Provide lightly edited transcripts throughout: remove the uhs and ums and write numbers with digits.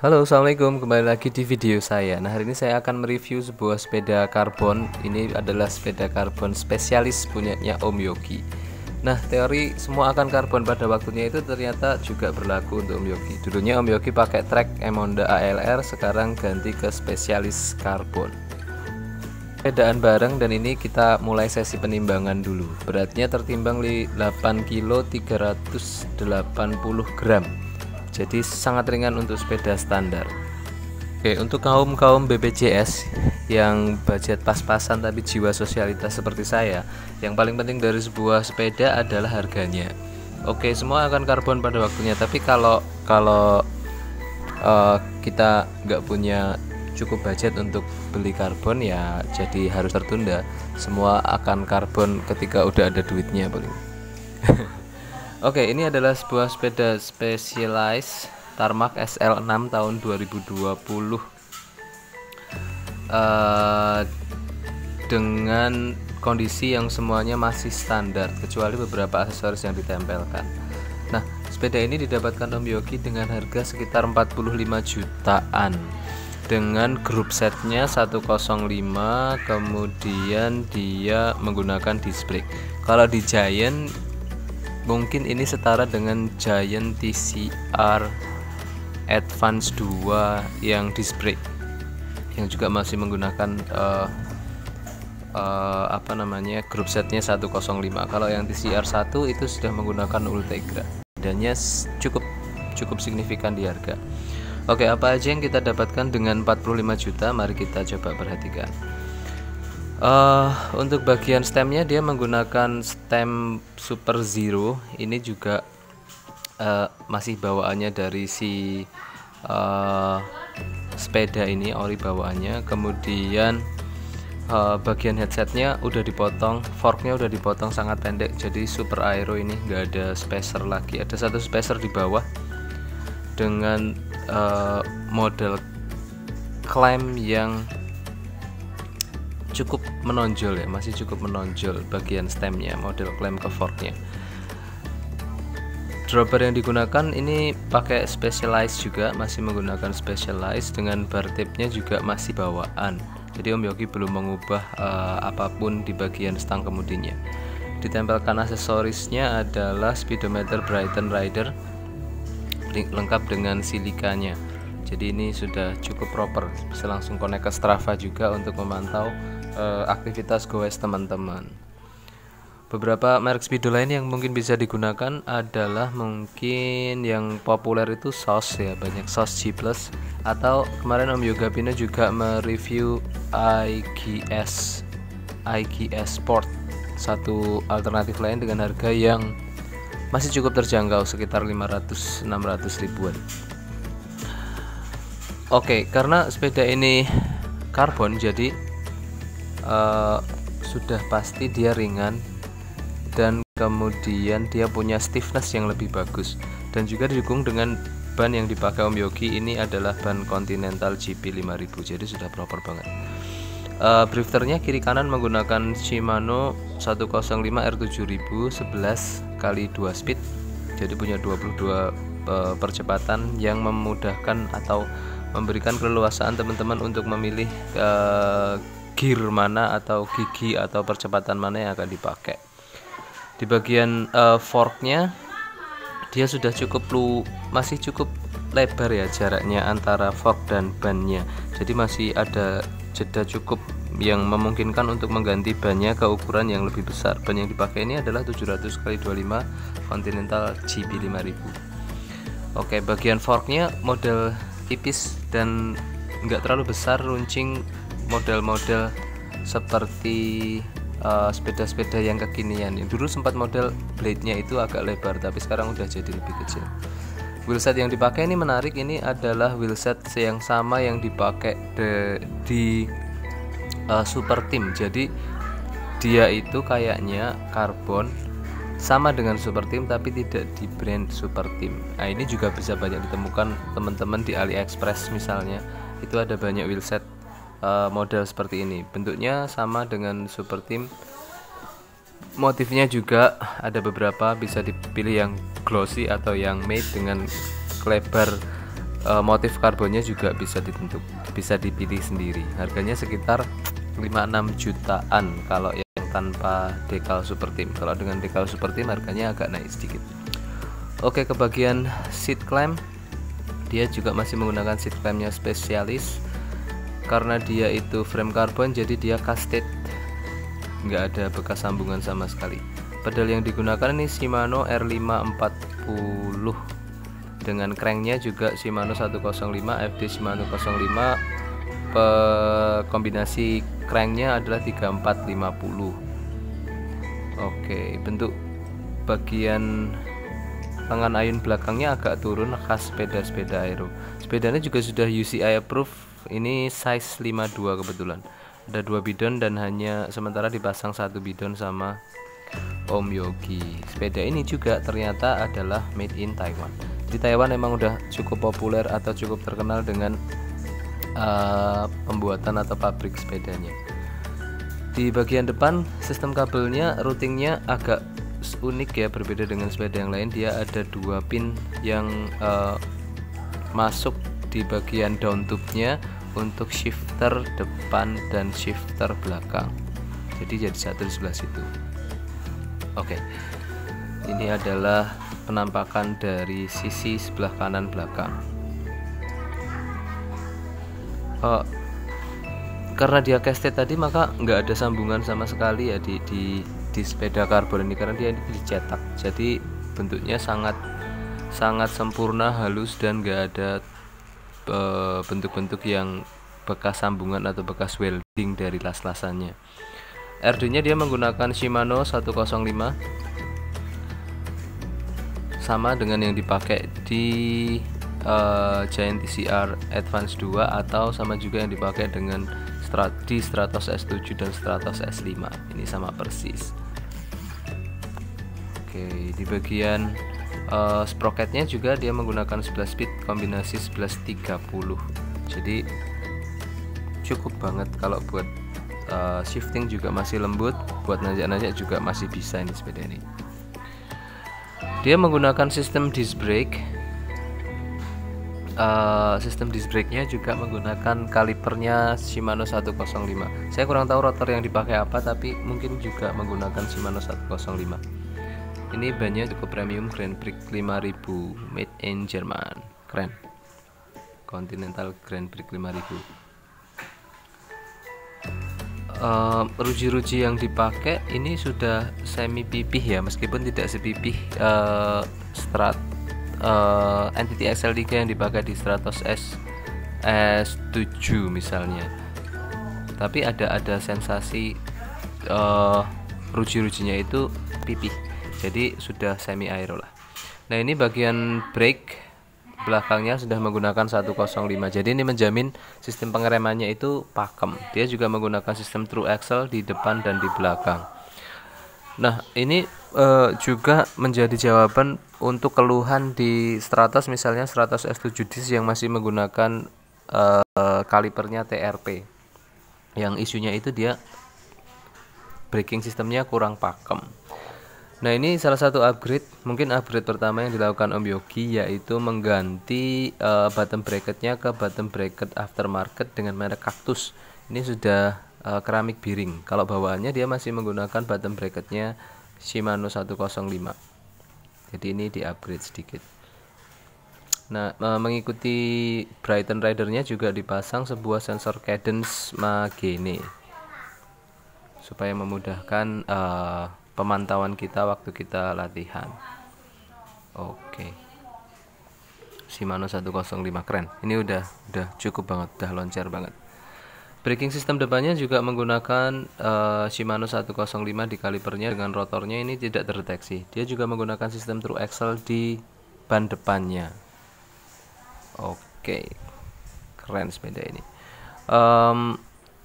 Halo, assalamualaikum. Kembali lagi di video saya. Nah, hari ini saya akan mereview sebuah sepeda karbon. Ini adalah sepeda karbon spesialis punyanya Om Yogi. Nah, teori semua akan karbon pada waktunya itu ternyata juga berlaku untuk Om Yogi. Dulunya Om Yogi pakai trek Emonda ALR, sekarang ganti ke spesialis karbon. Sepedaan bareng, dan ini kita mulai sesi penimbangan dulu. Beratnya tertimbang 8 kg 380 gram. Jadi sangat ringan untuk sepeda standar. Oke, untuk kaum BPJS yang budget pas-pasan tapi jiwa sosialitas seperti saya, yang paling penting dari sebuah sepeda adalah harganya. Oke, semua akan karbon pada waktunya, tapi kalau kita nggak punya cukup budget untuk beli karbon, ya jadi harus tertunda. Semua akan karbon ketika udah ada duitnya paling. Oke, ini adalah sebuah sepeda Specialized Tarmac SL6 tahun 2020 dengan kondisi yang semuanya masih standar kecuali beberapa aksesoris yang ditempelkan. Nah, sepeda ini didapatkan Om Yogi dengan harga sekitar 45 jutaan dengan grup setnya 105, kemudian dia menggunakan disc brake. Kalau di Giant mungkin ini setara dengan Giant TCR Advance 2 yang disc brake, yang juga masih menggunakan grup setnya 105. Kalau yang TCR 1 itu sudah menggunakan Ultegra. Bedanya cukup signifikan di harga. Oke, apa aja yang kita dapatkan dengan 45 juta? Mari kita coba perhatikan. Untuk bagian stemnya dia menggunakan stem Super Zero. Ini juga masih bawaannya dari si sepeda ini, ori bawaannya. Kemudian bagian headsetnya udah dipotong, forknya udah dipotong sangat pendek, jadi super aero. Ini nggak ada spacer lagi, ada satu spacer di bawah dengan model clamp yang cukup menonjol ya, masih cukup menonjol bagian stemnya, model clamp ke forknya. Dropper yang digunakan ini pakai Specialized juga, masih menggunakan Specialized dengan bar tipnya juga masih bawaan. Jadi Om Yogi belum mengubah apapun di bagian stang kemudinya. Ditempelkan aksesorisnya adalah speedometer Brighton Rider lengkap dengan silikanya. Jadi ini sudah cukup proper, bisa langsung connect ke Strava juga untuk memantau aktivitas goes teman-teman. Beberapa merek speedo lain yang mungkin bisa digunakan adalah mungkin yang populer itu SOS ya, banyak SOS G Plus, atau kemarin Om Yoga Pino juga mereview IGS Sport, satu alternatif lain dengan harga yang masih cukup terjangkau sekitar 500-600 ribuan. Oke, karena sepeda ini karbon, jadi sudah pasti dia ringan, dan kemudian dia punya stiffness yang lebih bagus, dan juga didukung dengan ban yang dipakai Om Yogi. Ini adalah ban Continental GP 5000, jadi sudah proper banget. Drifternya kiri kanan menggunakan Shimano 105 R7000 11x2 speed, jadi punya 22 percepatan yang memudahkan atau memberikan keleluasaan teman-teman untuk memilih gear mana atau gigi atau percepatan mana yang akan dipakai. Di bagian forknya dia sudah masih cukup lebar ya jaraknya antara fork dan bannya, jadi masih ada jeda cukup yang memungkinkan untuk mengganti bannya ke ukuran yang lebih besar. Ban yang dipakai ini adalah 700x25 Continental GP 5000. Oke, bagian forknya model tipis dan nggak terlalu besar, runcing model-model seperti sepeda-sepeda yang kekinian. Dulu sempat model blade-nya itu agak lebar, tapi sekarang udah jadi lebih kecil. Wheelset yang dipakai ini menarik, ini adalah wheelset yang sama yang dipakai di Super Team. Jadi dia itu kayaknya karbon sama dengan Super Team tapi tidak di brand Super Team. Nah, ini juga bisa banyak ditemukan teman-teman di AliExpress misalnya. Itu ada banyak wheelset model seperti ini, bentuknya sama dengan Super Team. Motifnya juga ada beberapa, bisa dipilih yang glossy atau yang matte dengan lebar motif karbonnya juga bisa dipilih sendiri. Harganya sekitar 5-6 jutaan kalau yang tanpa decal super trim. Kalau dengan decal super trim harganya agak naik sedikit. Oke, ke bagian seat clamp, dia juga masih menggunakan seat clampnya spesialis. Karena dia itu frame karbon, jadi dia casted, nggak ada bekas sambungan sama sekali. Pedal yang digunakan ini Shimano R540 dengan cranknya juga Shimano 105 FD Shimano 05. Kombinasi cranknya adalah 3450. Oke, bentuk bagian tangan ayun belakangnya agak turun, khas sepeda-sepeda aero. Sepedanya juga sudah UCI approved. Ini size 52 kebetulan. Ada 2 bidon dan hanya sementara dipasang 1 bidon sama Om Yogi. Sepeda ini juga ternyata adalah made in Taiwan. Di Taiwan memang udah cukup populer atau cukup terkenal dengan pembuatan atau pabrik sepedanya. Di bagian depan sistem kabelnya routingnya agak unik ya, berbeda dengan sepeda yang lain. Dia ada 2 pin yang masuk di bagian down tube-nya untuk shifter depan dan shifter belakang. Jadi jadi satu di sebelah situ. Oke, ini adalah penampakan dari sisi sebelah kanan belakang. Karena dia casted tadi, maka nggak ada sambungan sama sekali ya di sepeda karbon ini, karena dia dicetak. Jadi bentuknya sangat sempurna, halus, dan nggak ada bentuk-bentuk yang bekas sambungan atau bekas welding dari las-lasannya. RD nya dia menggunakan Shimano 105, sama dengan yang dipakai di Giant TCR Advance 2, atau sama juga yang dipakai dengan di Stratos S7 dan Stratos S5. Ini sama persis. Oke, di bagian sprocketnya juga dia menggunakan 11 speed kombinasi 1130. Jadi cukup banget kalau buat shifting juga masih lembut, buat nanjak-nanjak juga masih bisa ini sepeda ini. Dia menggunakan sistem disc brake. Sistem disc brake-nya juga menggunakan kalipernya Shimano 105. Saya kurang tahu rotor yang dipakai apa, tapi mungkin juga menggunakan Shimano 105. Ini bannya cukup premium, Grand Prix 5000, made in Jerman. Keren. Continental Grand Prix 5000. Ruji-ruji yang dipakai ini sudah semi pipih ya, meskipun tidak sepipih Entity XL3 yang dipakai di Stratos S7 misalnya, tapi ada sensasi ruji-rujinya itu pipih, jadi sudah semi aero lah. Nah, ini bagian brake belakangnya sudah menggunakan 105, jadi ini menjamin sistem pengeremannya itu pakem. Dia juga menggunakan sistem true axle di depan dan di belakang. Nah, ini juga menjadi jawaban untuk keluhan di Stratos, misalnya Stratos S7 disc yang masih menggunakan kalipernya TRP, yang isunya itu dia braking sistemnya kurang pakem. Nah, ini salah satu upgrade, mungkin upgrade pertama yang dilakukan Om Yogi, yaitu mengganti bottom bracketnya ke bottom bracket aftermarket dengan merek Cactus. Ini sudah keramik biring. Kalau bawaannya dia masih menggunakan bottom bracketnya Shimano 105. Jadi ini di upgrade sedikit. Nah, mengikuti Brighton Ridernya juga dipasang sebuah sensor cadence Magene supaya memudahkan pemantauan kita waktu kita latihan. Oke. Shimano 105 keren. Ini udah cukup banget, udah loncer banget. Braking sistem depannya juga menggunakan Shimano 105 di kalipernya dengan rotornya ini tidak terdeteksi. Dia juga menggunakan sistem true axle di ban depannya. Oke, keren sepeda ini.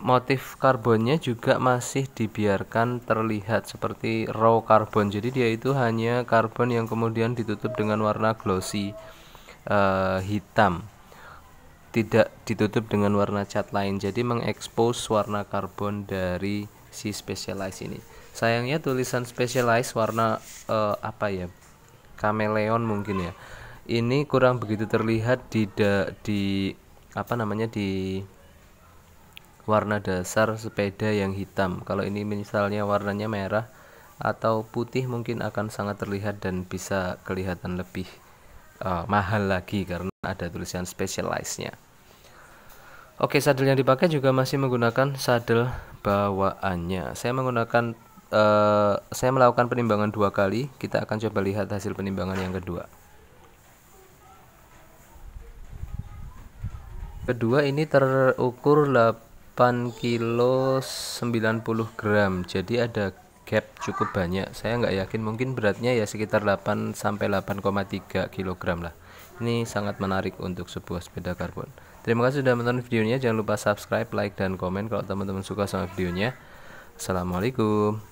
Motif karbonnya juga masih dibiarkan terlihat seperti raw karbon. Jadi dia itu hanya karbon yang kemudian ditutup dengan warna glossy hitam, tidak ditutup dengan warna cat lain, jadi mengekspos warna karbon dari si Specialized ini. Sayangnya tulisan Specialized warna apa ya, kameleon mungkin ya, Ini kurang begitu terlihat di apa namanya, di warna dasar sepeda yang hitam. Kalau ini misalnya warnanya merah atau putih mungkin akan sangat terlihat dan bisa kelihatan lebih mahal lagi karena ada tulisan Specialized-nya. Oke, sadel yang dipakai juga masih menggunakan sadel bawaannya. Saya melakukan penimbangan 2 kali. Kita akan coba lihat hasil penimbangan yang kedua. Kedua ini terukur 8 kilo 90 gram. Jadi ada gap cukup banyak. Saya nggak yakin, mungkin beratnya ya sekitar 8 sampai 8,3 kg lah. Ini sangat menarik untuk sebuah sepeda karbon. Terima kasih sudah menonton videonya. Jangan lupa subscribe, like, dan komen kalau teman-teman suka sama videonya. Assalamualaikum.